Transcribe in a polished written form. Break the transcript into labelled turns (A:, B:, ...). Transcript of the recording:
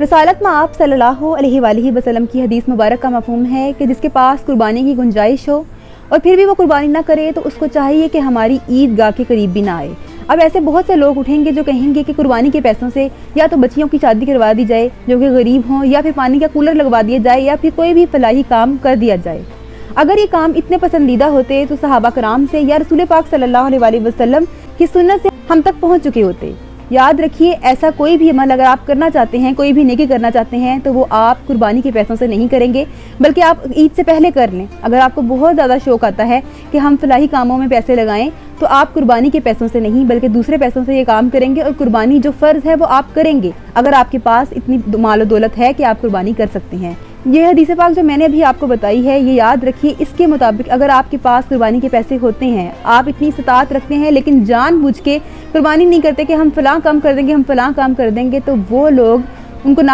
A: रसालत में आप सल्लल्लाहु अलैहि वसल्लम की हदीस मुबारक का मफ़हूम है कि जिसके पास कुर्बानी की गुंजाइश हो और फिर भी वो कुर्बानी ना करे तो उसको चाहिए कि हमारी ईदगाह के करीब भी ना आए। अब ऐसे बहुत से लोग उठेंगे जो कहेंगे कि कुर्बानी के पैसों से या तो बच्चियों की शादी करवा दी जाए जो कि गरीब हों, या फिर पानी का कूलर लगवा दिया जाए, या फिर कोई भी फलाही काम कर दिया जाए। अगर ये काम इतने पसंदीदा होते तो सहाबा कराम से या रसूल पाक सल्लल्लाहु अलैहि वसल्लम की सुन्नत से हम तक पहुँच चुके होते। याद रखिए, ऐसा कोई भी अमल अगर आप करना चाहते हैं, कोई भी नेकी करना चाहते हैं, तो वो आप कुर्बानी के पैसों से नहीं करेंगे, बल्कि आप ईद से पहले कर लें। अगर आपको बहुत ज़्यादा शौक आता है कि हम फलाही कामों में पैसे लगाएं, तो आप कुर्बानी के पैसों से नहीं बल्कि दूसरे पैसों से ये काम करेंगे और कुर्बानी जो फ़र्ज़ है वो आप करेंगे अगर आपके पास इतनी माल और दौलत है कि आप कुर्बानी कर सकते हैं। ये हदीस पाक जो मैंने अभी आपको बताई है, ये याद रखिए, इसके मुताबिक अगर आपके पास कुर्बानी के पैसे होते हैं, आप इतनी इस्तात रखते हैं लेकिन जानबूझ के कुर्बानी नहीं करते कि हम फ़लाँ काम कर देंगे, हम फ़लाँ काम कर देंगे, तो वो लोग उनको ना